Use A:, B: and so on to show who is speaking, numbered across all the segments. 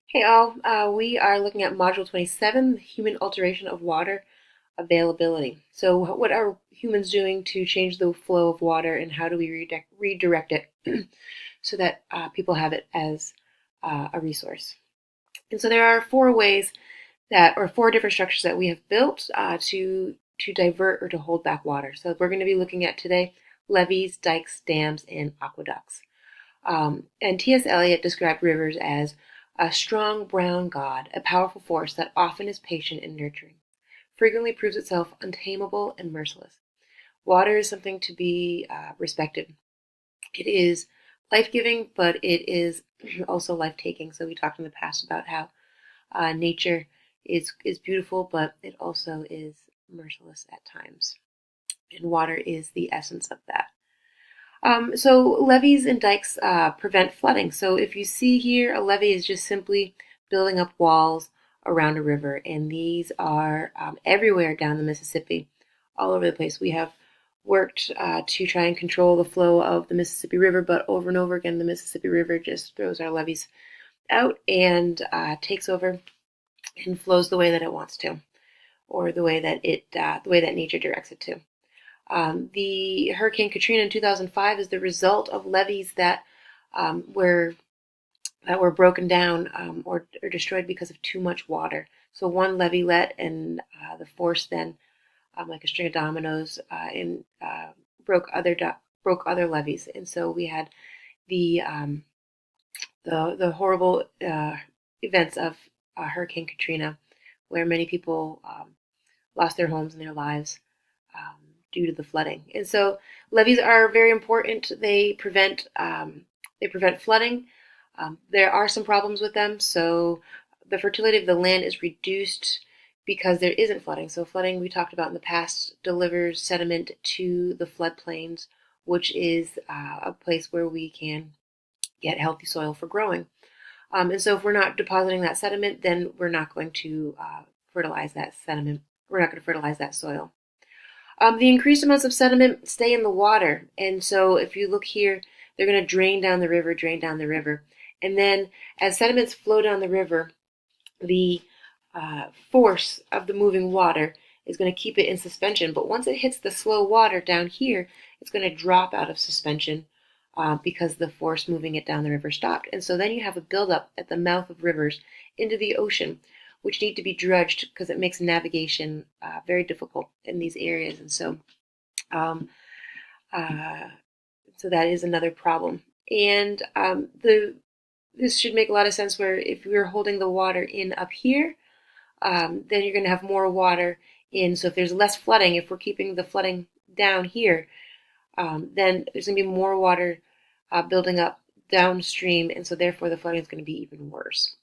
A: Hey all, we are looking at Module 27, the Human Alteration of Water Availability. So what are humans doing to change the flow of water and how do we redirect it so that people have it as a resource? And so there are four different structures that we have built to divert or to hold back water. So we're going to be looking at today levees, dikes, dams, and aqueducts. And T.S. Eliot described rivers as a strong brown god, a powerful force that often is patient and nurturing, frequently proves itself untamable and merciless. Water is something to be respected. It is life giving, but it is also life taking. So we talked in the past about how nature is beautiful, but it also is merciless at times. And water is the essence of that. So levees and dikes prevent flooding. So if you see here, a levee is just simply building up walls around a river, and these are everywhere down the Mississippi, all over the place. We have worked to try and control the flow of the Mississippi River, but over and over again, the Mississippi River just throws our levees out and takes over and flows the way that it wants to, or the way that nature directs it to. The Hurricane Katrina in 2005 is the result of levees um, were that were broken down or destroyed because of too much water. So one levee let, and the force then, like a string of dominoes, and broke other levees. And so we had the the horrible events of Hurricane Katrina, where many people lost their homes and their lives um, due to the flooding. And so levees are very important. They prevent flooding. There are some problems with them. So the fertility of the land is reduced because there isn't flooding. So flooding, we talked about in the past, delivers sediment to the floodplains, which is a place where we can get healthy soil for growing. And so if we're not depositing that sediment, then we're not going to fertilize that sediment. We're not going to fertilize that soil. The increased amounts of sediment stay in the water. And so if you look here, they're going to drain down the river, drain down the river. And then as sediments flow down the river, the force of the moving water is going to keep it in suspension. But once it hits the slow water down here, it's going to drop out of suspension because the force moving it down the river stopped. And so then you have a buildup at the mouth of rivers into the ocean, which need to be dredged because it makes navigation very difficult in these areas. And um, uh, so that is another problem. And this should make a lot of sense where if we're holding the water in up here, then you're going to have more water in. So if there's less flooding, if we're keeping the flooding down here, then there's going to be more water building up downstream, and so therefore the flooding is going to be even worse.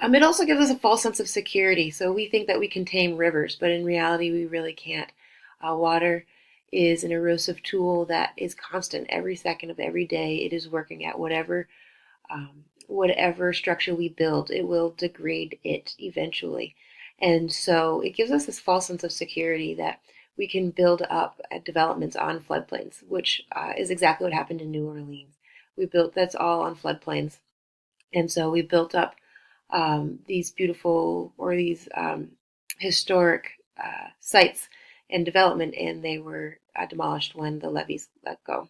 A: It also gives us a false sense of security. So we think that we can tame rivers, but in reality, we really can't. Water is an erosive tool that is constant every second of every day. It is working at whatever structure we build, it will degrade it eventually. And so it gives us this false sense of security that we can build up developments on floodplains, which is exactly what happened in New Orleans. That's all on floodplains. And so we built up these beautiful or these historic sites and development, and they were demolished when the levees let go.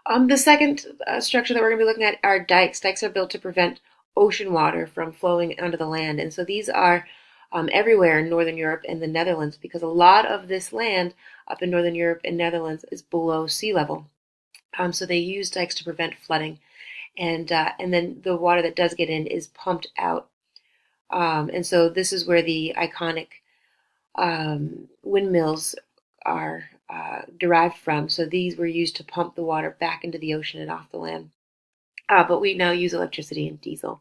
A: The second structure that we're going to be looking at are dikes. Dikes are built to prevent ocean water from flowing onto the land. And so these are everywhere in Northern Europe and the Netherlands because a lot of this land up in Northern Europe and Netherlands is below sea level. So they use dikes to prevent flooding. And then the water that does get in is pumped out. And so this is where the iconic windmills are derived from. So these were used to pump the water back into the ocean and off the land. But we now use electricity and diesel.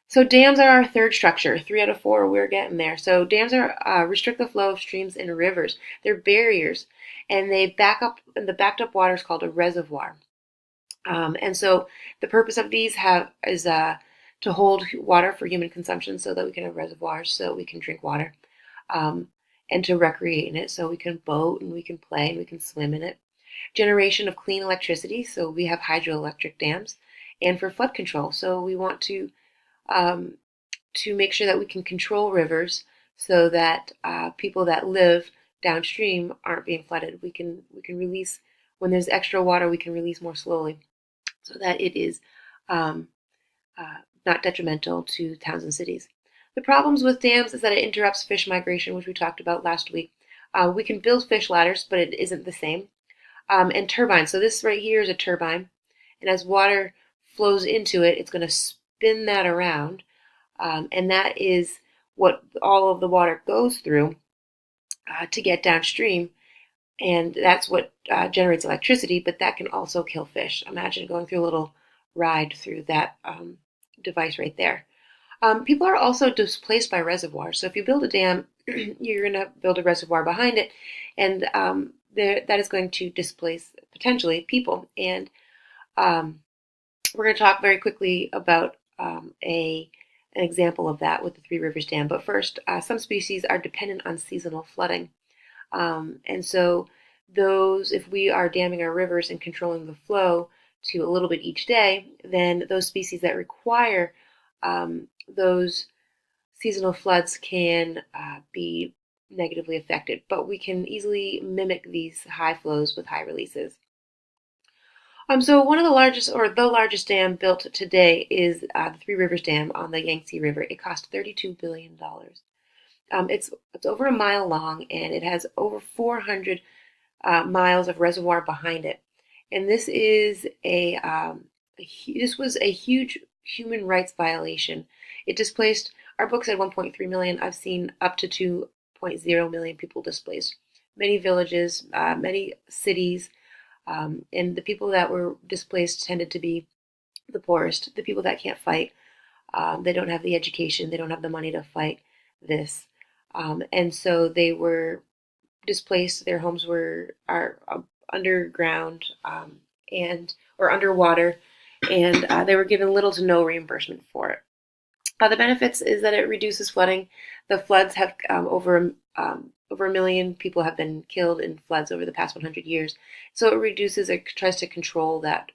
A: So dams are our third structure. 3 out of 4, we're getting there. So dams are restrict the flow of streams and rivers. They're barriers, and they back up. And the backed up water is called a reservoir. And so the purpose of these is to hold water for human consumption, so that we can have reservoirs, so we can drink water, um, and to recreate in it, so we can boat and we can play and we can swim in it. Generation of clean electricity, so we have hydroelectric dams, and for flood control. So we want to make sure that we can control rivers so that people that live downstream aren't being flooded. We can release when there's extra water. We can release more slowly so that it is um, not detrimental to towns and cities. The problems with dams is that it interrupts fish migration, which we talked about last week. We can build fish ladders, but it isn't the same. And turbines. So this right here is a turbine, and as water flows into it, it's going to spin that around, and that is what all of the water goes through to get downstream, and that's what generates electricity. But that can also kill fish. Imagine going through a little ride through that device right there. People are also displaced by reservoirs. So if you build a dam, you're going to build a reservoir behind it, and that is going to displace potentially people. And we're going to talk very quickly about an example of that with the Three Rivers Dam. But first, some species are dependent on seasonal flooding. And so if we are damming our rivers and controlling the flow to a little bit each day, then those species that require those seasonal floods can be negatively affected. But we can easily mimic these high flows with high releases. So one of the largest, or the largest dam built today is the Three Rivers Dam on the Yangtze River. It cost $32 billion. It's over a mile long, and it has over 400 miles of reservoir behind it. And this is this was a huge human rights violation. It displaced, our book said 1.3 million. I've seen up to 2.0 million people displaced. Many villages, many cities, and the people that were displaced tended to be the poorest, the people that can't fight. They don't have the education, they don't have the money to fight this. And so they were displaced. Their homes are underground or underwater, and they were given little to no reimbursement for it. The benefits is that it reduces flooding. The floods have over a million people have been killed in floods over the past 100 years. So it reduces, it tries to control that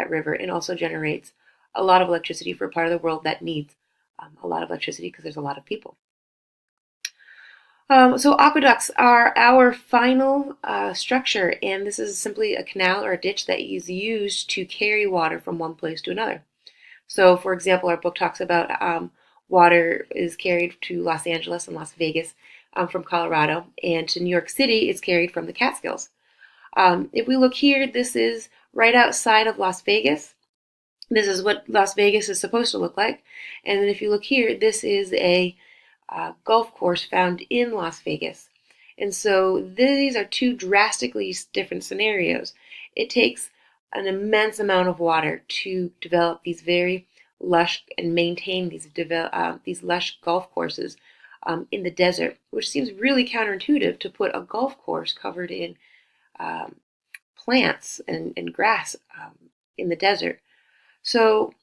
A: river, and also generates a lot of electricity for a part of the world that needs a lot of electricity because there's a lot of people. So aqueducts are our final structure, and this is simply a canal or a ditch that is used to carry water from one place to another. So, for example, our book talks about water is carried to Los Angeles and Las Vegas from Colorado, and to New York City it's carried from the Catskills. If we look here, this is right outside of Las Vegas. This is what Las Vegas is supposed to look like. And then if you look here, this is a golf course found in Las Vegas. And so these are two drastically different scenarios. It takes an immense amount of water to develop these very lush and maintain these lush golf courses in the desert, which seems really counterintuitive to put a golf course covered in plants and grass in the desert. So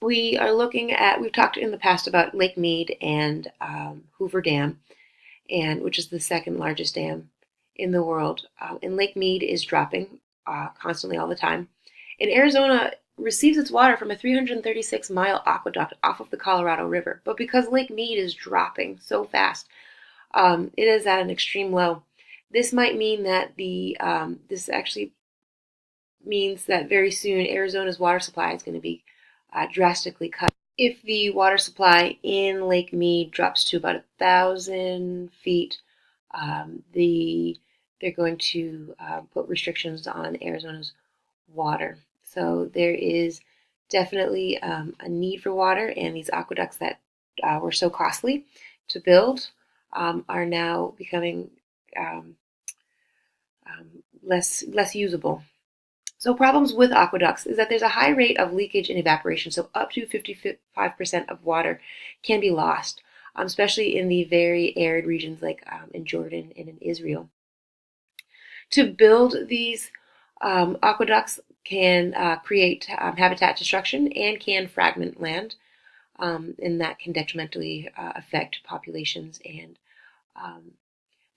A: we've talked in the past about Lake Mead and Hoover Dam, which is the second largest dam in the world. And Lake Mead is dropping constantly all the time. And Arizona receives its water from a 336-mile aqueduct off of the Colorado River. But because Lake Mead is dropping so fast, it is at an extreme low. This might mean that this actually means that very soon Arizona's water supply is going to be drastically cut. If the water supply in Lake Mead drops to about 1,000 feet, they're going to put restrictions on Arizona's water. So there is definitely a need for water, and these aqueducts that were so costly to build are now becoming less usable. So problems with aqueducts is that there's a high rate of leakage and evaporation, so up to 55% of water can be lost, especially in the very arid regions like in Jordan and in Israel. To build these aqueducts can create habitat destruction and can fragment land, and that can detrimentally affect populations, and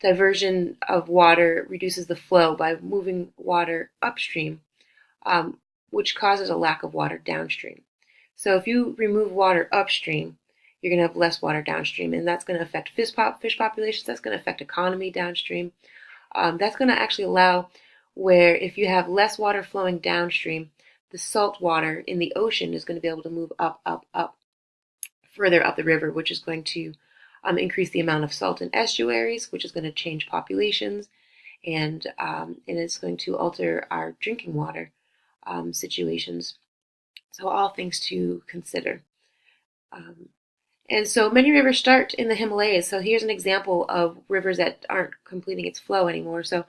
A: diversion of water reduces the flow by moving water upstream. which causes a lack of water downstream. So if you remove water upstream, you're going to have less water downstream, and that's going to affect fish populations. That's going to affect economy downstream. That's going to actually allow where if you have less water flowing downstream, the salt water in the ocean is going to be able to move up, further up the river, which is going to increase the amount of salt in estuaries, which is going to change populations, and it's going to alter our drinking water situations. So all things to consider. Um, and so many rivers start in the Himalayas. So here's an example of rivers that aren't completing its flow anymore. So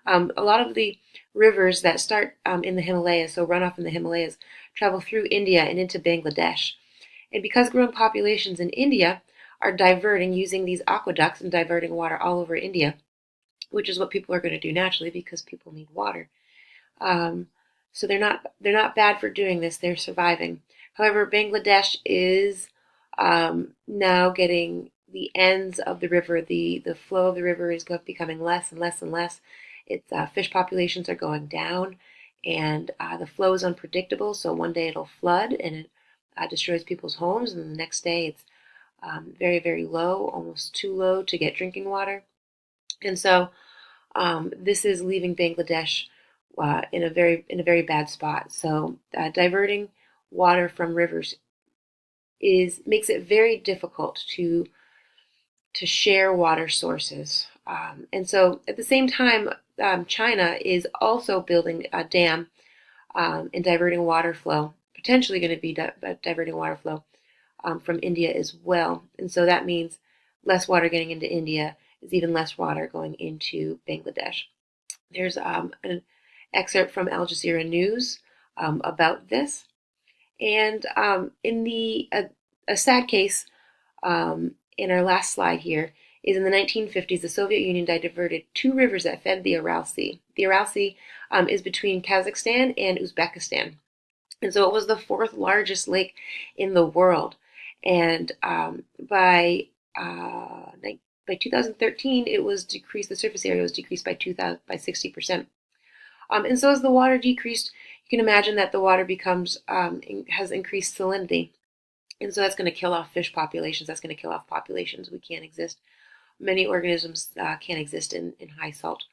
A: a lot of the rivers that start in the Himalayas, so runoff in the Himalayas, travel through India and into Bangladesh. And because growing populations in India are diverting using these aqueducts and diverting water all over India, which is what people are going to do naturally because people need water. Um, so they're not bad for doing this. They're surviving. However, Bangladesh is now getting the ends of the river. The flow of the river is becoming less and less and less. Its fish populations are going down, and the flow is unpredictable. So one day it'll flood and it destroys people's homes, and the next day it's very, very low, almost too low to get drinking water. And so this is leaving Bangladesh in a very bad spot. So diverting water from rivers makes it very difficult to share water sources. And so at the same time, China is also building a dam and diverting water flow, potentially going to be diverting water flow from India as well. And so that means less water getting into India is even less water going into Bangladesh. There's an excerpt from Al Jazeera News about this. And in a sad case, in our last slide here, is in the 1950s, the Soviet Union diverted two rivers that fed the Aral Sea. The Aral Sea is between Kazakhstan and Uzbekistan. And so it was the fourth largest lake in the world. And by 2013, it was decreased. The surface area was decreased by 60%. And so as the water decreased, you can imagine that the water has increased salinity. And so that's going to kill off fish populations. That's going to kill off populations. We can't exist. Many organisms can't exist in high salt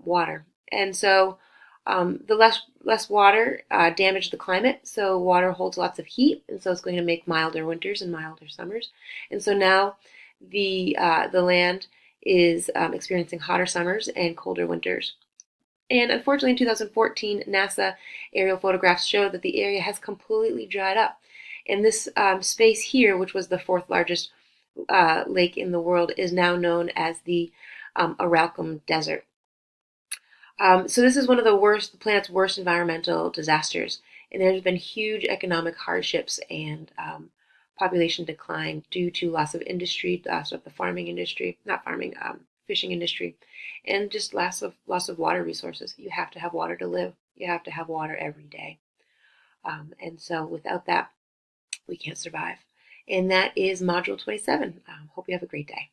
A: water. And so the less water damaged the climate. So water holds lots of heat, and so it's going to make milder winters and milder summers. And so now the land is experiencing hotter summers and colder winters. And unfortunately, in 2014, NASA aerial photographs showed that the area has completely dried up. And this space here, which was the fourth largest lake in the world, is now known as the Aralkum Desert. So this is one of the planet's worst environmental disasters. And there's been huge economic hardships and population decline due to loss of industry, loss of the farming industry, not farming, fishing industry, and just loss of water resources. You have to have water to live. You have to have water every day. And so without that, we can't survive. And that is Module 27. Hope you have a great day.